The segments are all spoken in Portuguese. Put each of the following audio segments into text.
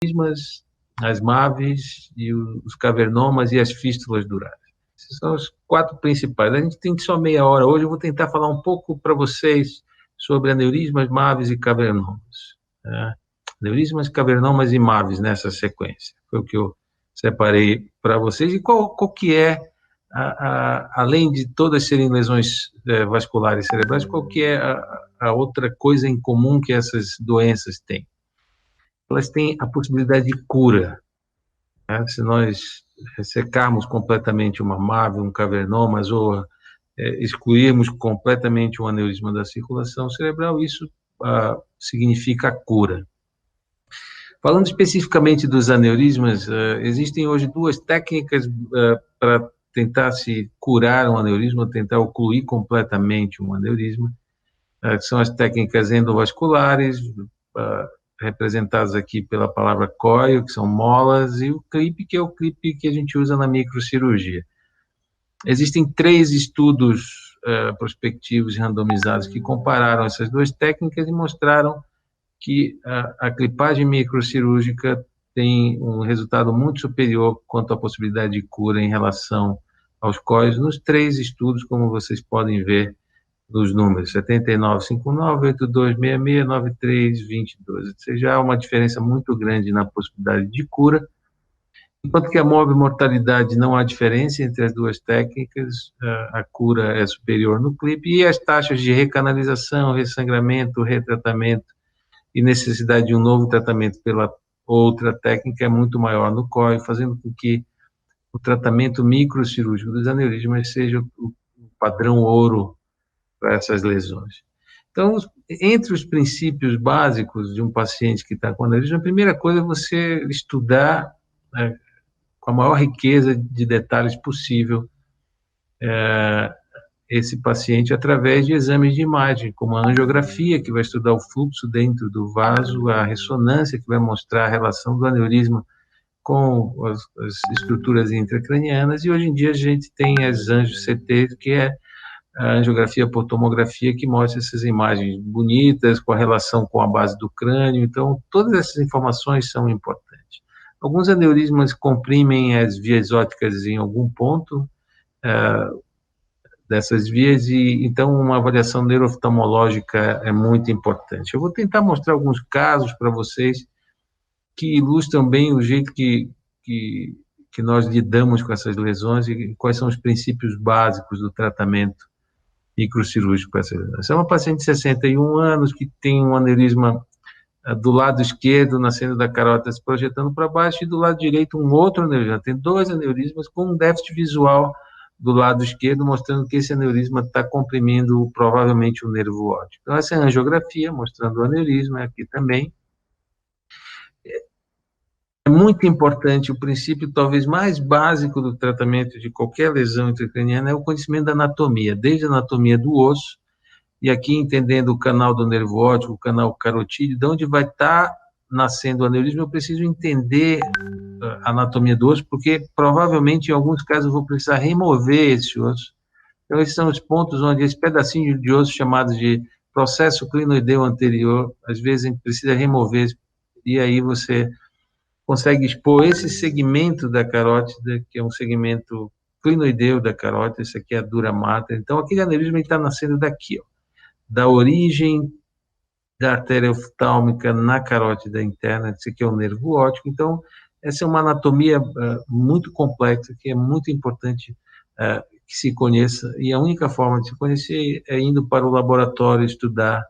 aneurismas, as MAVs, e os cavernomas e as fístulas durais. Esses são os 4 principais. A gente tem só meia hora hoje, eu vou tentar falar um pouco para vocês sobre aneurismas, MAVs e cavernomas. Aneurismas, cavernomas e MAVs nessa sequência. Foi o que eu separei para vocês. E qual que é, além de todas serem lesões vasculares cerebrais, qual que é a outra coisa em comum que essas doenças têm? Elas têm a possibilidade de cura. Se nós ressecarmos completamente uma MAV, um cavernoma, ou excluirmos completamente um aneurisma da circulação cerebral, isso significa cura. Falando especificamente dos aneurismas, existem hoje 2 técnicas para tentar se curar um aneurisma, tentar ocluir completamente um aneurisma, que são as técnicas endovasculares, representadas aqui pela palavra coil, que são molas, e o clipe, que é o clipe que a gente usa na microcirurgia. Existem 3 estudos prospectivos e randomizados que compararam essas 2 técnicas e mostraram que a clipagem microcirúrgica tem um resultado muito superior quanto à possibilidade de cura em relação aos coils, nos 3 estudos, como vocês podem ver nos números 7959, 8266, 9322. Ou seja, há uma diferença muito grande na possibilidade de cura. Enquanto que a mortalidade não há diferença entre as 2 técnicas, a cura é superior no clipe, e as taxas de recanalização, ressangramento, retratamento e necessidade de um novo tratamento pela outra técnica é muito maior no COI, fazendo com que o tratamento microcirúrgico dos aneurismas seja o padrão ouro para essas lesões. Então, entre os princípios básicos de um paciente que está com aneurisma, a primeira coisa é você estudar com a maior riqueza de detalhes possível esse paciente através de exames de imagem, como a angiografia, que vai estudar o fluxo dentro do vaso, a ressonância, que vai mostrar a relação do aneurisma com as estruturas intracranianas, e hoje em dia a gente tem as angio-CT, que é a angiografia por tomografia, que mostra essas imagens bonitas, com a relação com a base do crânio. Então, todas essas informações são importantes. Alguns aneurismas comprimem as vias ópticas em algum ponto dessas vias, e então uma avaliação neurooftalmológica é muito importante. Eu vou tentar mostrar alguns casos para vocês que ilustram bem o jeito que nós lidamos com essas lesões e quais são os princípios básicos do tratamento microcirúrgico para essa lesão. Essa é uma paciente de 61 anos que tem um aneurisma do lado esquerdo, nascendo da carótida, se projetando para baixo, e do lado direito um outro aneurisma. Tem 2 aneurismas com um déficit visual do lado esquerdo, mostrando que esse aneurisma está comprimindo provavelmente o nervo óptico. Então, essa é a angiografia, mostrando o aneurisma aqui também. É muito importante, o princípio talvez mais básico do tratamento de qualquer lesão intracraniana é o conhecimento da anatomia, desde a anatomia do osso, e aqui entendendo o canal do nervo óptico, o canal carotídeo, de onde vai estar nascendo o aneurisma, eu preciso entender a anatomia do osso, porque provavelmente em alguns casos eu vou precisar remover esse osso. Então, esses são os pontos onde esse pedacinho de osso chamado de processo clinoideu anterior, às vezes a gente precisa remover, e aí você consegue expor esse segmento da carótida, que é um segmento clinoideu da carótida, isso aqui é a dura mater. Então, aquele aneurisma está nascendo daqui, ó, da origem da artéria oftálmica na carótida interna, isso aqui é o nervo óptico. Então, essa é uma anatomia muito complexa, que é muito importante que se conheça, e a única forma de se conhecer é indo para o laboratório estudar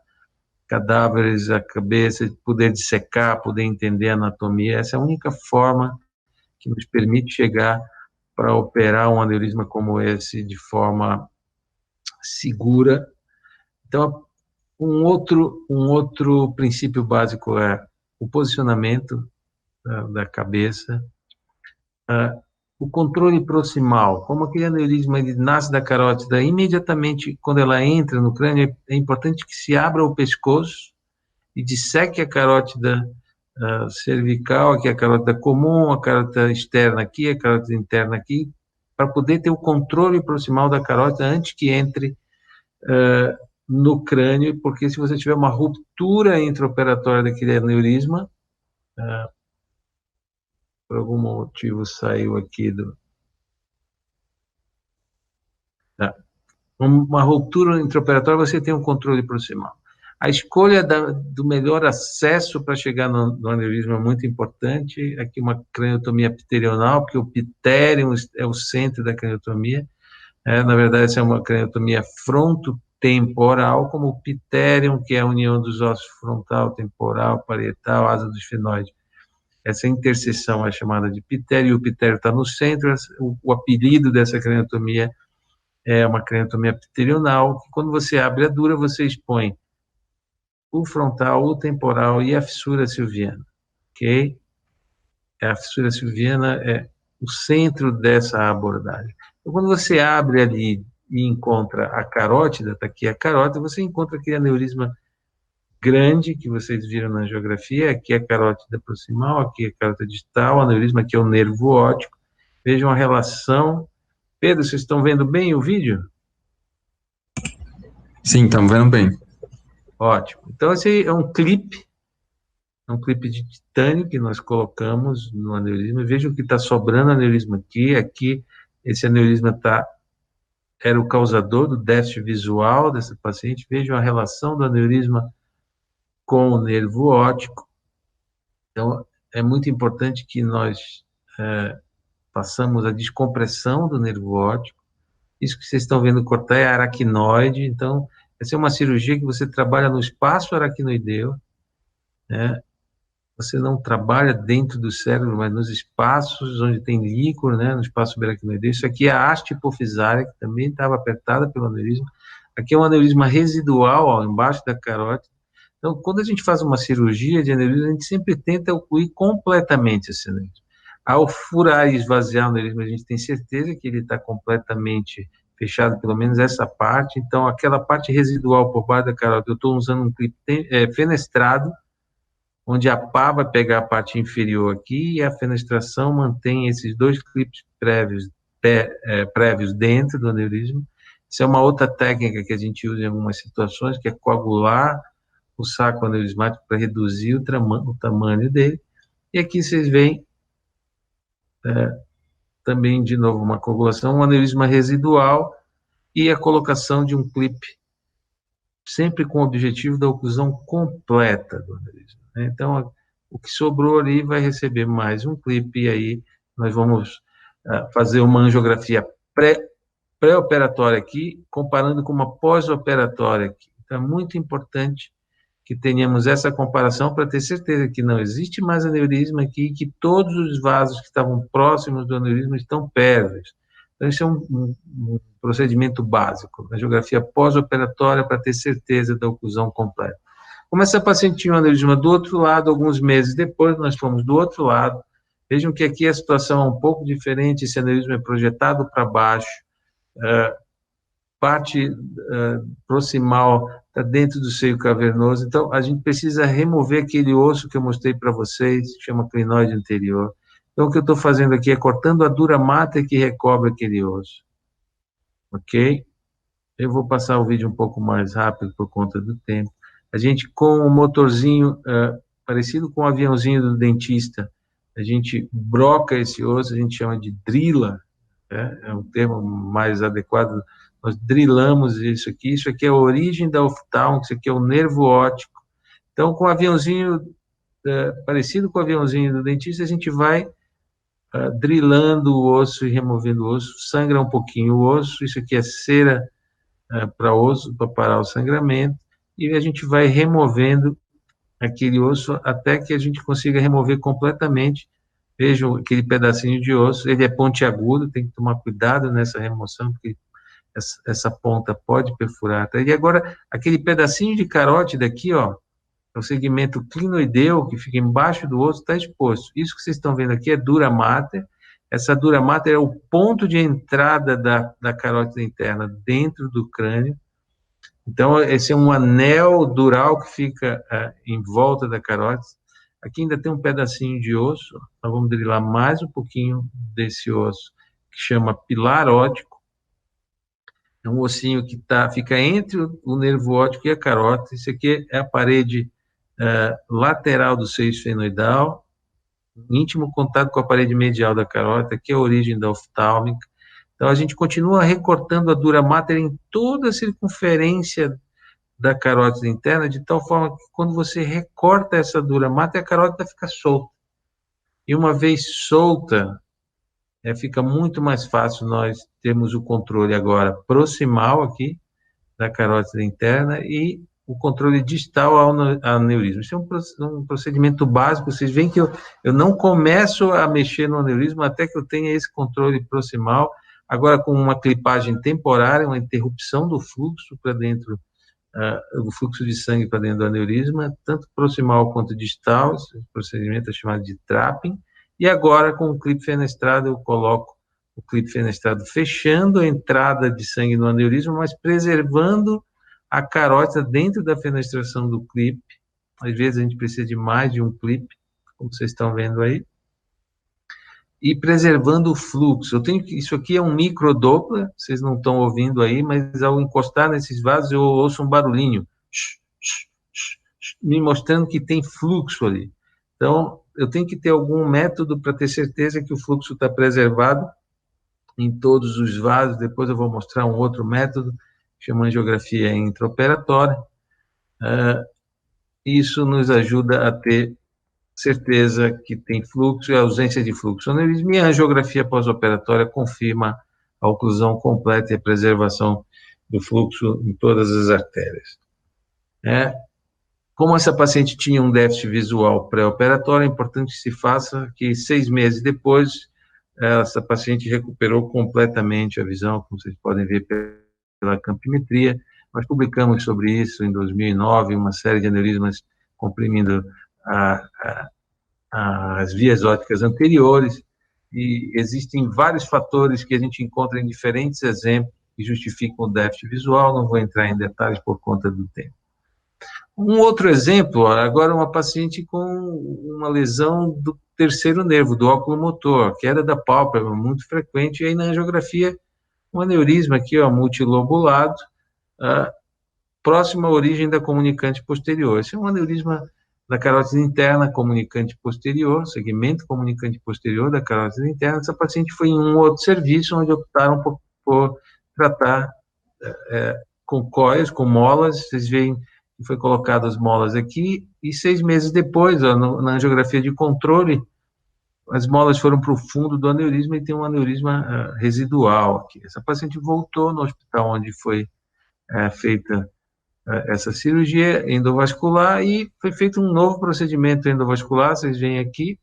cadáveres, a cabeça, poder dissecar, poder entender a anatomia. Essa é a única forma que nos permite chegar para operar um aneurisma como esse de forma segura. Então, um outro princípio básico é o posicionamento da cabeça, o controle proximal. Como aquele aneurisma ele nasce da carótida, imediatamente quando ela entra no crânio, é importante que se abra o pescoço e disseque a carótida cervical, que é a carótida comum, a carótida externa aqui, a carótida interna aqui, para poder ter o controle proximal da carótida antes que entre no crânio, porque se você tiver uma ruptura intraoperatória daquele aneurisma, por algum motivo saiu aqui do... Tá. Uma ruptura intraoperatória, você tem um controle proximal. A escolha do melhor acesso para chegar no aneurisma é muito importante. Aqui uma craniotomia pterional, porque o ptérium é o centro da craniotomia. Na verdade, essa é uma craniotomia frontotemporal, como o ptérium, que é a união dos ossos frontal, temporal, parietal, asa do esfenoide. Essa interseção é chamada de ptério, e o ptérium está no centro. O apelido dessa craniotomia é uma craniotomia pterional, que quando você abre a dura, você expõe o frontal, o temporal e a fissura silviana, ok? A fissura silviana é o centro dessa abordagem. Então, quando você abre ali e encontra a carótida, está aqui a carótida, você encontra aquele aneurisma grande que vocês viram na geografia, aqui é a carótida proximal, aqui é a carótida distal, o aneurisma aqui é o nervo óptico. Vejam a relação. Pedro, vocês estão vendo bem o vídeo? Sim, estamos vendo bem. Ótimo. Então, esse é um clipe de titânio que nós colocamos no aneurisma. Vejam que está sobrando aneurisma aqui. Aqui, esse aneurisma era o causador do déficit visual dessa paciente. Vejam a relação do aneurisma com o nervo óptico. Então, é muito importante que nós façamos a descompressão do nervo óptico. Isso que vocês estão vendo cortar é aracnoide. Então, essa é uma cirurgia que você trabalha no espaço aracnoideu, né? Você não trabalha dentro do cérebro, mas nos espaços onde tem líquor, né, no espaço subaracnoideu. Isso aqui é a haste hipofisária, que também estava apertada pelo aneurisma. Aqui é um aneurisma residual, ó, embaixo da carótida. Então, quando a gente faz uma cirurgia de aneurisma, a gente sempre tenta ocluir completamente esse aneurisma. Ao furar e esvaziar o aneurisma, a gente tem certeza que ele está completamente fechado, pelo menos essa parte. Então, aquela parte residual por baixo da carótida, eu estou usando um clipe fenestrado, onde a pá vai pegar a parte inferior aqui e a fenestração mantém esses dois clipes prévios dentro do aneurisma. Isso é uma outra técnica que a gente usa em algumas situações, que é coagular o saco aneurismático para reduzir o tamanho dele. E aqui vocês veem também, de novo, uma coagulação, um aneurisma residual e a colocação de um clipe, sempre com o objetivo da oclusão completa do aneurisma. Então, o que sobrou ali vai receber mais um clipe, e aí nós vamos fazer uma angiografia pré-operatória aqui, comparando com uma pós-operatória aqui. Então, é muito importante que tenhamos essa comparação para ter certeza que não existe mais aneurisma aqui, que todos os vasos que estavam próximos do aneurisma estão pérvios. Então, isso é um procedimento básico, a angiografia pós-operatória para ter certeza da oclusão completa. Como essa paciente tinha um aneurisma do outro lado, alguns meses depois, nós fomos do outro lado. Vejam que aqui a situação é um pouco diferente, esse aneurisma é projetado para baixo, parte proximal está dentro do seio cavernoso, então a gente precisa remover aquele osso que eu mostrei para vocês, que chama clinoide anterior. Então, o que eu estou fazendo aqui é cortando a dura mater que recobre aquele osso. Ok? Eu vou passar o vídeo um pouco mais rápido por conta do tempo. A gente, com um motorzinho parecido com o aviãozinho do dentista, a gente broca esse osso, a gente chama de drila, é um termo mais adequado. Nós drilamos isso aqui é a origem da oftalmo, isso aqui é o nervo óptico. Então, com o aviãozinho, parecido com o aviãozinho do dentista, a gente vai drilando o osso e removendo o osso, sangra um pouquinho o osso, isso aqui é cera para osso, para parar o sangramento, e a gente vai removendo aquele osso até que a gente consiga remover completamente. Vejam aquele pedacinho de osso, ele é pontiagudo, tem que tomar cuidado nessa remoção, porque essa ponta pode perfurar. E agora, aquele pedacinho de carótida aqui, ó, é o segmento clinoideu, que fica embaixo do osso, está exposto. Isso que vocês estão vendo aqui é dura mater. Essa dura mater é o ponto de entrada da carótida interna dentro do crânio. Então, esse é um anel dural que fica em volta da carótida. Aqui ainda tem um pedacinho de osso. Nós vamos drilar mais um pouquinho desse osso, que chama pilar óptico. É um ossinho que fica entre o nervo óptico e a carótida. Isso aqui é a parede lateral do seio esfenoidal. íntimo contato com a parede medial da carótida, que é a origem da oftálmica. Então, a gente continua recortando a dura mater em toda a circunferência da carótida interna, de tal forma que quando você recorta essa dura mater, a carótida fica solta. E uma vez solta, fica muito mais fácil nós termos o controle agora proximal aqui, da carótida interna, e o controle distal ao aneurisma. Isso é um procedimento básico. Vocês veem que eu não começo a mexer no aneurisma até que eu tenha esse controle proximal, agora com uma clipagem temporária, uma interrupção do fluxo para dentro, do fluxo de sangue para dentro do aneurisma, tanto proximal quanto distal. Esse procedimento é chamado de trapping. E agora, com o clipe fenestrado, eu coloco o clipe fenestrado fechando a entrada de sangue no aneurisma, mas preservando a carótida dentro da fenestração do clipe. Às vezes a gente precisa de mais de um clipe, como vocês estão vendo aí. E preservando o fluxo. Isso aqui é um microdoppler, vocês não estão ouvindo aí, mas ao encostar nesses vasos eu ouço um barulhinho, me mostrando que tem fluxo ali. Então, eu tenho que ter algum método para ter certeza que o fluxo está preservado em todos os vasos. Depois eu vou mostrar um outro método, que chama angiografia intraoperatória. Isso nos ajuda a ter certeza que tem fluxo e ausência de fluxo. E a angiografia pós-operatória confirma a oclusão completa e a preservação do fluxo em todas as artérias. Como essa paciente tinha um déficit visual pré-operatório, é importante que se faça que 6 meses depois, essa paciente recuperou completamente a visão, como vocês podem ver pela campimetria. Nós publicamos sobre isso em 2009, uma série de aneurismas comprimindo as vias ópticas anteriores, e existem vários fatores que a gente encontra em diferentes exemplos que justificam o déficit visual. Não vou entrar em detalhes por conta do tempo. Um outro exemplo, agora uma paciente com uma lesão do terceiro nervo, do óculo motor, queda da pálpebra, muito frequente, e aí na angiografia, um aneurisma aqui, multilobulado, próximo à origem da comunicante posterior. Esse é um aneurisma da carótida interna, comunicante posterior, segmento comunicante posterior da carótida interna. Essa paciente foi em um outro serviço, onde optaram por tratar com cóias, com molas. Vocês veem que foi colocado as molas aqui, e 6 meses depois, na angiografia de controle, as molas foram para o fundo do aneurisma e tem um aneurisma residual aqui. Essa paciente voltou no hospital onde foi feita essa cirurgia endovascular, e foi feito um novo procedimento endovascular. Vocês veem aqui,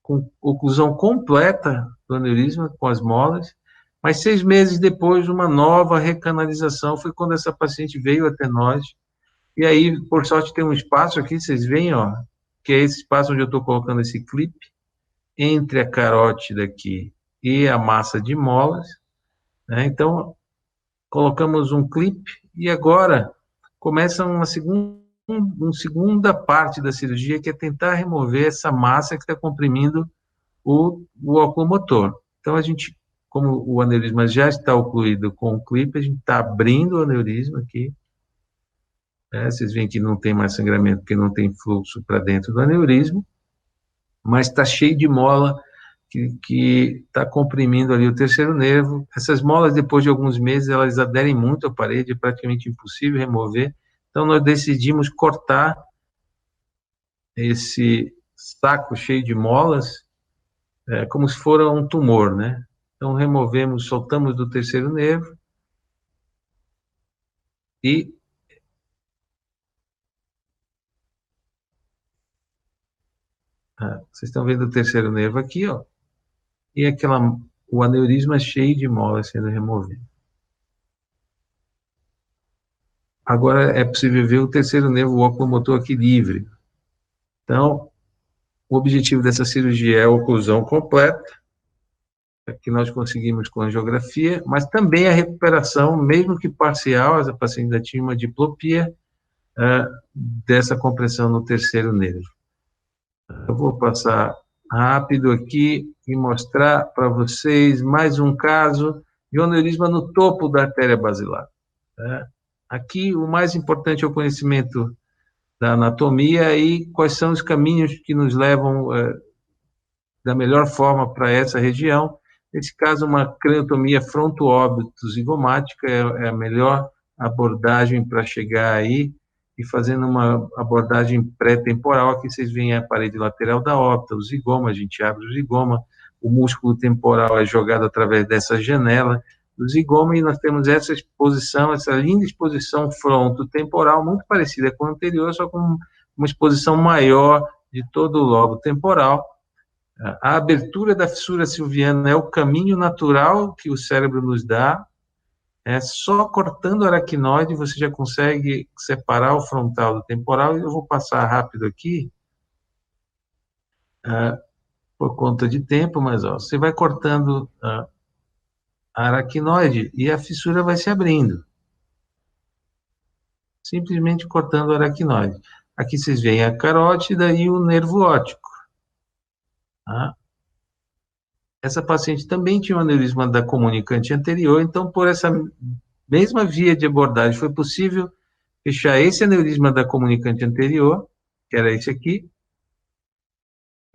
com oclusão completa do aneurisma com as molas, mas 6 meses depois, uma nova recanalização. Foi quando essa paciente veio até nós. E aí, por sorte, tem um espaço aqui, vocês veem, que é esse espaço onde eu estou colocando esse clipe, entre a carótida aqui e a massa de molas, né? Então, colocamos um clipe, e agora começa uma segunda parte da cirurgia, que é tentar remover essa massa que está comprimindo o oculomotor. Então, a gente, como o aneurisma já está ocluído com o clipe, a gente está abrindo o aneurisma aqui. Vocês veem que não tem mais sangramento, porque não tem fluxo para dentro do aneurisma, mas está cheio de mola que está comprimindo ali o terceiro nervo. Essas molas, depois de alguns meses, elas aderem muito à parede, é praticamente impossível remover. Então, nós decidimos cortar esse saco cheio de molas, como se fosse um tumor, né? Então, removemos, soltamos do terceiro nervo, e vocês estão vendo o terceiro nervo aqui, e o aneurisma cheio de molas sendo removido. Agora é possível ver o terceiro nervo, o oculomotor, aqui livre. Então, o objetivo dessa cirurgia é a oclusão completa, que nós conseguimos com a angiografia, mas também a recuperação, mesmo que parcial, essa paciente ainda tinha uma diplopia, dessa compressão no terceiro nervo. Eu vou passar rápido aqui e mostrar para vocês mais um caso de um aneurisma no topo da artéria basilar. Aqui, o mais importante é o conhecimento da anatomia e quais são os caminhos que nos levam da melhor forma para essa região. Nesse caso, uma craniotomia fronto-óbito-zigomática é a melhor abordagem para chegar aí, e fazendo uma abordagem pré-temporal. Aqui vocês veem a parede lateral da órbita, o zigoma, a gente abre o zigoma, o músculo temporal é jogado através dessa janela do zigoma, e nós temos essa exposição, essa linda exposição fronto-temporal, muito parecida com a anterior, só com uma exposição maior de todo o lobo temporal. A abertura da fissura silviana é o caminho natural que o cérebro nos dá. Só cortando o aracnoide você já consegue separar o frontal do temporal. Eu vou passar rápido aqui, por conta de tempo, mas você vai cortando a aracnoide e a fissura vai se abrindo. Simplesmente cortando o aracnoide. Aqui vocês veem a carótida e o nervo óptico. Tá? Essa paciente também tinha um aneurisma da comunicante anterior, então, por essa mesma via de abordagem, foi possível fechar esse aneurisma da comunicante anterior, que era esse aqui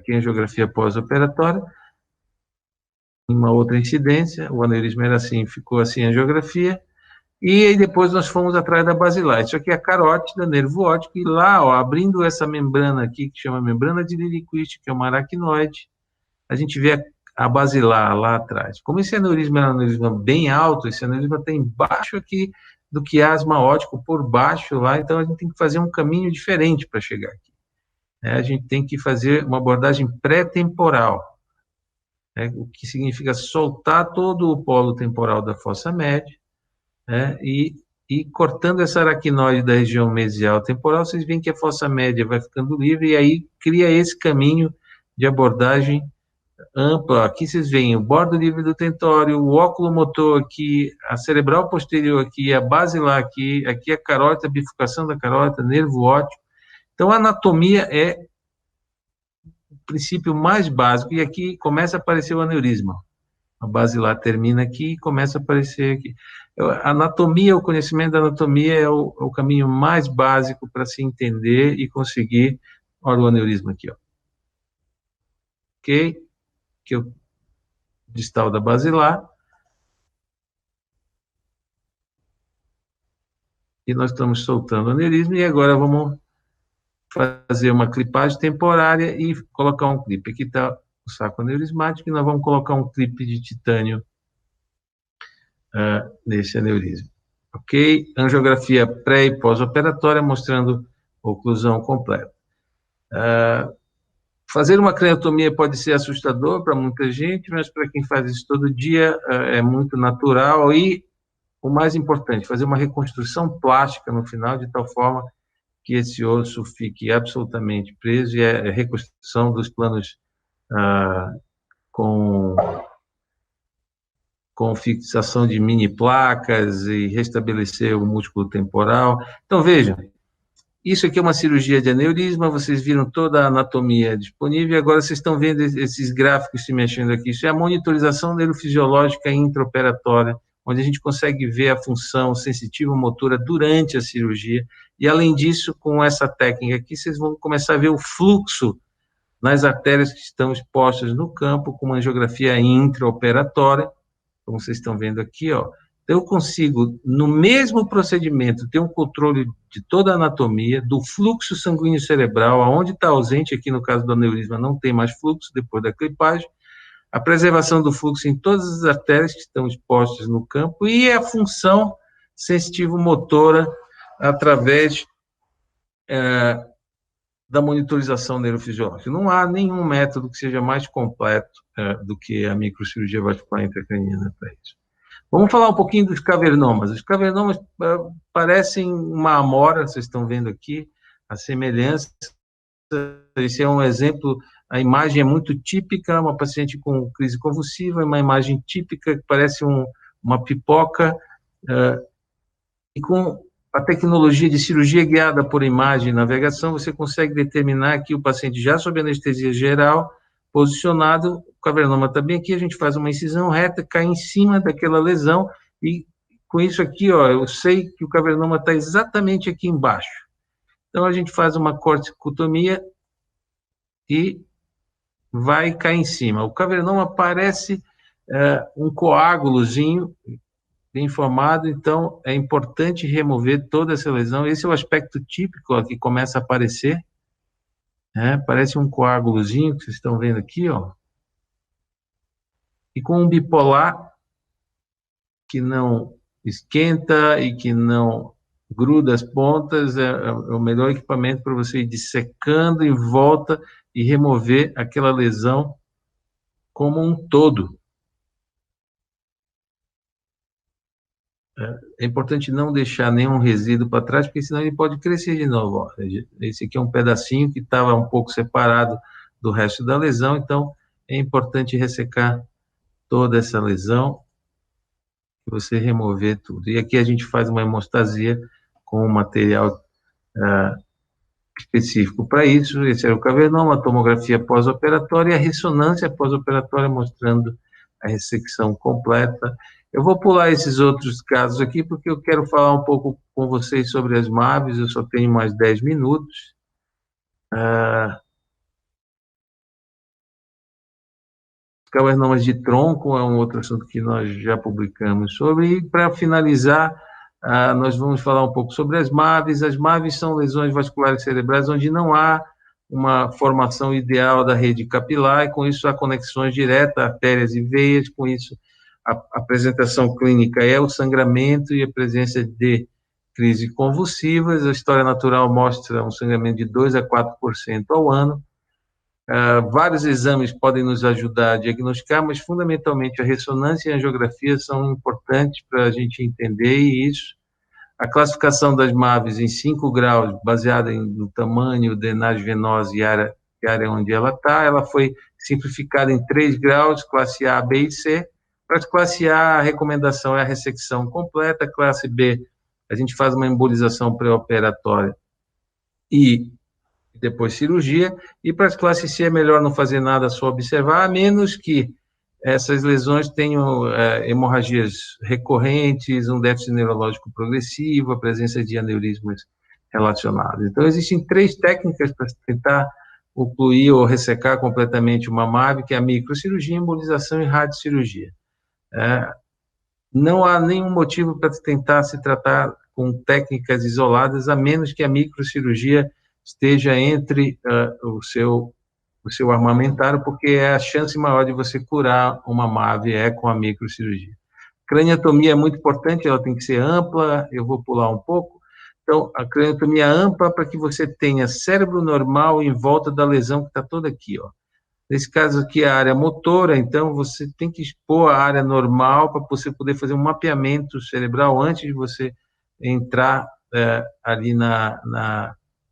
a angiografia pós-operatória, uma outra incidência, o aneurisma era assim, ficou assim a angiografia, e aí depois nós fomos atrás da basilar. Isso aqui é a carótida, nervo óptico, e lá, ó, abrindo essa membrana aqui, que chama membrana de Lillquist, que é uma aracnoide, a gente vê a basilar lá atrás. Como esse aneurisma é um aneurisma bem alto, esse aneurisma tem embaixo aqui do quiasma óptico, por baixo lá, então a gente tem que fazer um caminho diferente para chegar aqui. A gente tem que fazer uma abordagem pré-temporal, o que significa soltar todo o polo temporal da fossa média, e cortando essa aracnoide da região mesial temporal, vocês veem que a fossa média vai ficando livre, e aí cria esse caminho de abordagem ampla. Aqui vocês veem o bordo livre do tentório, o óculo motor aqui, a cerebral posterior aqui, a basilar aqui, aqui a carótida, a bifurcação da carótida, nervo óptico. Então, a anatomia é o princípio mais básico, e aqui começa a aparecer o aneurisma. A basilar termina aqui e começa a aparecer aqui. A anatomia, o conhecimento da anatomia é o caminho mais básico para se entender e conseguir. Olha o aneurisma aqui, ó. Ok? Que é o distal da basilar. E nós estamos soltando o aneurisma, e agora vamos fazer uma clipagem temporária e colocar um clipe. Aqui está o saco aneurismático, e nós vamos colocar um clipe de titânio nesse aneurisma. Ok? Angiografia pré- e pós-operatória, mostrando oclusão completa. Fazer uma craniotomia pode ser assustador para muita gente, mas para quem faz isso todo dia é muito natural, e o mais importante, fazer uma reconstrução plástica no final, de tal forma que esse osso fique absolutamente preso, e a reconstrução dos planos com fixação de mini placas e restabelecer o músculo temporal. Então, vejam, isso aqui é uma cirurgia de aneurisma, vocês viram toda a anatomia disponível, e agora vocês estão vendo esses gráficos se mexendo aqui. Isso é a monitorização neurofisiológica intraoperatória, onde a gente consegue ver a função sensitiva motora durante a cirurgia, e além disso, com essa técnica aqui, vocês vão começar a ver o fluxo nas artérias que estão expostas no campo, com uma angiografia intraoperatória, como vocês estão vendo aqui, ó. Então, eu consigo, no mesmo procedimento, ter um controle de toda a anatomia, do fluxo sanguíneo cerebral, aonde está ausente, aqui no caso do aneurisma não tem mais fluxo depois da clipagem, a preservação do fluxo em todas as artérias que estão expostas no campo, e a função sensitivo-motora através da monitorização neurofisiológica. Não há nenhum método que seja mais completo do que a microcirurgia vascular intracraniana para isso. Vamos falar um pouquinho dos cavernomas. Os cavernomas parecem uma amora, vocês estão vendo aqui a semelhança. Esse é um exemplo, a imagem é muito típica, uma paciente com crise convulsiva, uma imagem típica que parece uma pipoca, e com a tecnologia de cirurgia guiada por imagem e navegação, você consegue determinar que o paciente já sob anestesia geral, posicionado, o cavernoma está bem aqui, a gente faz uma incisão reta, cai em cima daquela lesão, e com isso aqui, ó, eu sei que o cavernoma está exatamente aqui embaixo. Então, a gente faz uma corticotomia e vai cair em cima. O cavernoma parece um coágulozinho bem formado, então é importante remover toda essa lesão. Esse é o aspecto típico ó, que começa a aparecer, né? Parece um coágulozinho que vocês estão vendo aqui, ó. E com um bipolar que não esquenta e que não gruda as pontas, é o melhor equipamento para você ir dissecando em volta e remover aquela lesão como um todo. É importante não deixar nenhum resíduo para trás, porque senão ele pode crescer de novo. Ó. Esse aqui é um pedacinho que estava um pouco separado do resto da lesão, então é importante ressecar toda essa lesão e você remover tudo. E aqui a gente faz uma hemostasia com um material específico para isso. Esse era o cavernoma, a tomografia pós-operatória e a ressonância pós-operatória mostrando a ressecção completa. Eu vou pular esses outros casos aqui, porque eu quero falar um pouco com vocês sobre as MAVs, eu só tenho mais 10 minutos. Cavernomas de tronco é um outro assunto que nós já publicamos sobre. E, para finalizar, nós vamos falar um pouco sobre as MAVs. As MAVs são lesões vasculares cerebrais onde não há uma formação ideal da rede capilar, e com isso há conexões diretas, artérias e veias, com isso a apresentação clínica é o sangramento e a presença de crises convulsivas. A história natural mostra um sangramento de 2 a 4% ao ano. Vários exames podem nos ajudar a diagnosticar, mas fundamentalmente a ressonância e a angiografia são importantes para a gente entender isso. A classificação das MAVs em 5 graus, baseada no tamanho, drenagem venosa e área onde ela está, ela foi simplificada em 3 graus, classe A, B e C. Para a classe A, a recomendação é a ressecção completa, classe B, a gente faz uma embolização pré-operatória e depois cirurgia, e para as classes C é melhor não fazer nada, só observar, a menos que essas lesões tenham hemorragias recorrentes, um déficit neurológico progressivo, a presença de aneurismas relacionados. Então, existem 3 técnicas para tentar ocluir ou ressecar completamente uma MAV, que é a microcirurgia, embolização e radiocirurgia. Não há nenhum motivo para tentar se tratar com técnicas isoladas, a menos que a microcirurgia esteja entre o seu armamentário, porque é a chance maior de você curar uma MAV com a microcirurgia. Craniotomia é muito importante, ela tem que ser ampla, eu vou pular um pouco. Então, a craniotomia ampla para que você tenha cérebro normal em volta da lesão que está toda aqui, ó. Nesse caso aqui, a área motora, então você tem que expor a área normal para você poder fazer um mapeamento cerebral antes de você entrar ali na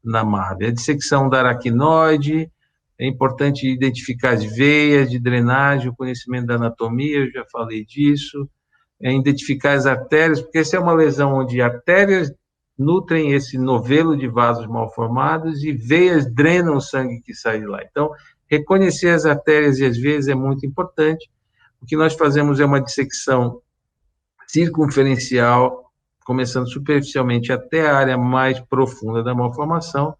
MAV. A dissecção da aracnoide, é importante identificar as veias de drenagem, o conhecimento da anatomia, eu já falei disso, identificar as artérias, porque essa é uma lesão onde artérias nutrem esse novelo de vasos mal formados e veias drenam o sangue que sai de lá. Então, reconhecer as artérias e as veias é muito importante. O que nós fazemos é uma dissecção circunferencial, começando superficialmente até a área mais profunda da malformação,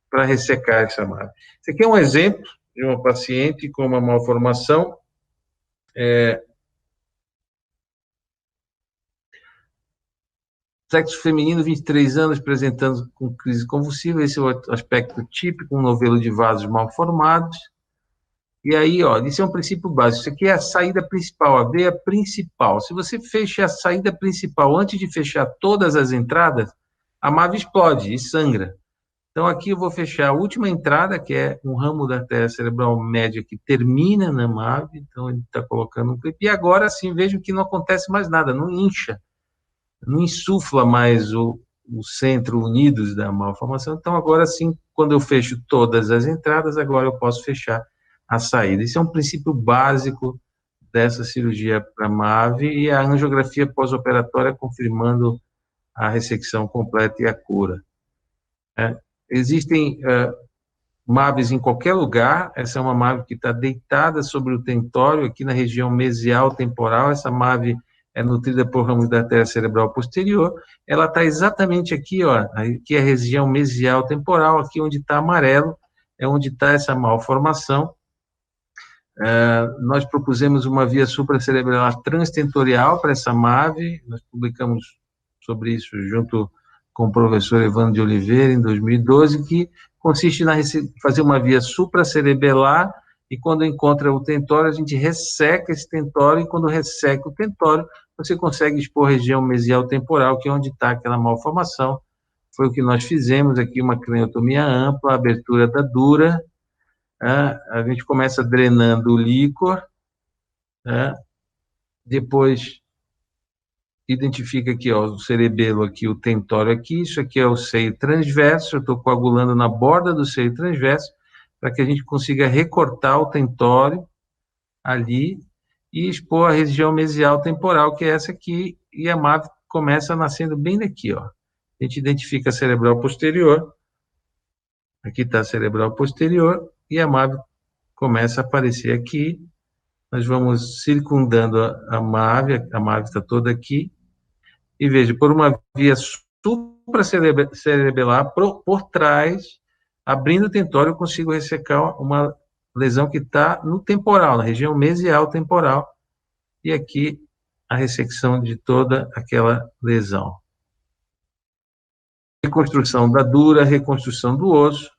para ressecar essa MAV. Esse aqui é um exemplo de uma paciente com uma malformação. Sexo feminino, 23 anos, apresentando com crise convulsiva. Esse é o aspecto típico, um novelo de vasos mal formados. E aí, ó, isso é um princípio básico. Isso aqui é a saída principal, a veia principal. Se você fecha a saída principal antes de fechar todas as entradas, a MAV explode e sangra. Então, aqui eu vou fechar a última entrada, que é um ramo da artéria cerebral média que termina na MAV. Então, ele está colocando um clipe. E agora, sim, vejo que não acontece mais nada, não incha, não insufla mais o centro unidos da malformação. Então, agora sim, quando eu fecho todas as entradas, agora eu posso fechar a saída. Isso é um princípio básico dessa cirurgia para MAV, e a angiografia pós-operatória confirmando a ressecção completa e a cura. Existem MAVs em qualquer lugar. Essa é uma MAV que está deitada sobre o tentório, aqui na região mesial temporal. Essa MAV é nutrida por ramos da artéria cerebral posterior. Ela está exatamente aqui, ó, aqui é a região mesial temporal, aqui onde está amarelo, é onde está essa malformação. Nós propusemos uma via supracerebral transtentorial para essa MAVE, nós publicamos sobre isso junto com o professor Evandro de Oliveira, em 2012, que consiste na fazer uma via supracerebelar, e quando encontra o tentório, a gente resseca esse tentório, e quando resseca o tentório, você consegue expor a região mesial temporal, que é onde está aquela malformação. Foi o que nós fizemos aqui, uma craniotomia ampla, abertura da dura, a gente começa drenando o líquor, depois identifica aqui, ó, o cerebelo aqui, o tentório aqui, isso aqui é o seio transverso, eu estou coagulando na borda do seio transverso, para que a gente consiga recortar o tentório ali e expor a região mesial temporal, que é essa aqui, e a MAVE começa nascendo bem daqui, ó. A gente identifica a cerebral posterior, aqui está a cerebral posterior, e a MAVE começa a aparecer aqui. Nós vamos circundando a MAVE está toda aqui, e veja, por uma via supracerebelar, por trás, abrindo o tentório, eu consigo ressecar uma lesão que está no temporal, na região mesial temporal, e aqui a ressecção de toda aquela lesão. Reconstrução da dura, reconstrução do osso,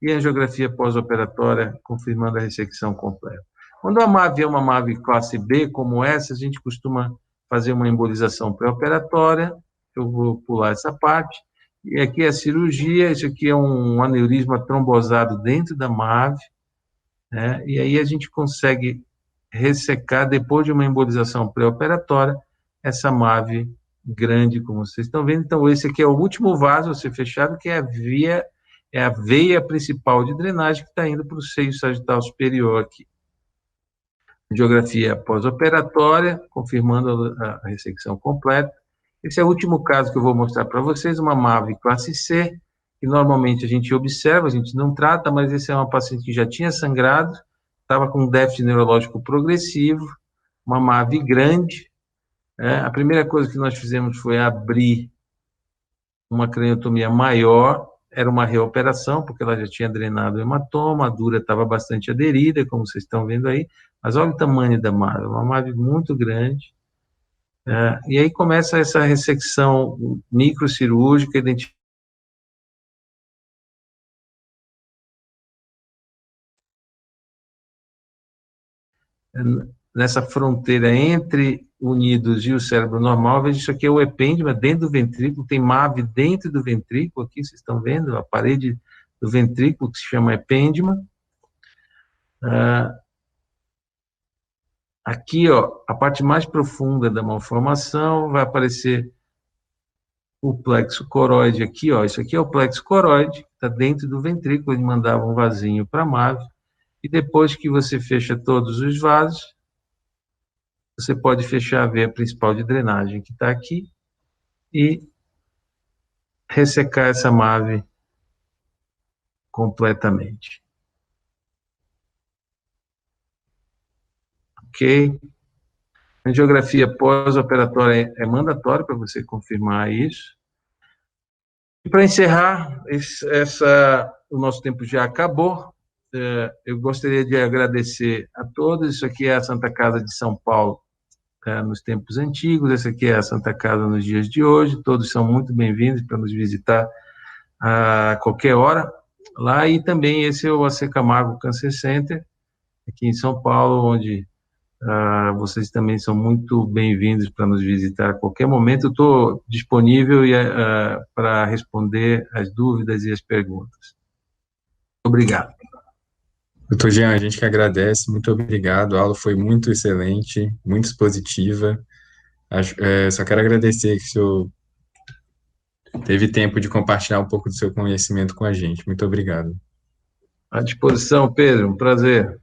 e angiografia pós-operatória, confirmando a ressecção completa. Quando a MAVE é uma MAVE classe B, como essa, a gente costuma fazer uma embolização pré-operatória, eu vou pular essa parte, e aqui é a cirurgia, isso aqui é um aneurisma trombosado dentro da MAVE, né, e aí a gente consegue ressecar, depois de uma embolização pré-operatória, essa MAVE grande, como vocês estão vendo. Então, esse aqui é o último vaso a ser fechado, que é a veia principal de drenagem que está indo para o seio sagital superior aqui. Angiografia pós-operatória, confirmando a ressecção completa. Esse é o último caso que eu vou mostrar para vocês, uma MAVE classe C, que normalmente a gente observa, a gente não trata, mas esse é uma paciente que já tinha sangrado, estava com déficit neurológico progressivo, uma MAVE grande. A primeira coisa que nós fizemos foi abrir uma craniotomia maior, era uma reoperação, porque ela já tinha drenado o hematoma, a dura estava bastante aderida, como vocês estão vendo aí, mas olha o tamanho da MAVE, uma MAVE muito grande. E aí começa essa ressecção microcirúrgica, nessa fronteira entre unidos e o cérebro normal. Veja, isso aqui é o epêndima dentro do ventrículo, tem MAVE dentro do ventrículo, aqui vocês estão vendo, a parede do ventrículo, que se chama epêndima. Aqui, ó, a parte mais profunda da malformação, vai aparecer o plexo coroide aqui, ó, isso aqui é o plexo coroide, está dentro do ventrículo, ele mandava um vasinho para a MAVE, e depois que você fecha todos os vasos, você pode fechar a veia principal de drenagem, que está aqui, e ressecar essa MAVE completamente. Ok? A angiografia pós-operatória é mandatória para você confirmar isso. E para encerrar, o nosso tempo já acabou. Eu gostaria de agradecer a todos. Isso aqui é a Santa Casa de São Paulo nos tempos antigos, essa aqui é a Santa Casa nos dias de hoje. Todos são muito bem-vindos para nos visitar a qualquer hora lá. E também esse é o AC Camargo Cancer Center, aqui em São Paulo, onde vocês também são muito bem-vindos para nos visitar a qualquer momento. Eu estou disponível para responder as dúvidas e as perguntas. Obrigado. Doutor Jean, a gente que agradece, muito obrigado, a aula foi muito excelente, muito expositiva. Só quero agradecer que o senhor teve tempo de compartilhar um pouco do seu conhecimento com a gente. Muito obrigado. À disposição, Pedro, um prazer.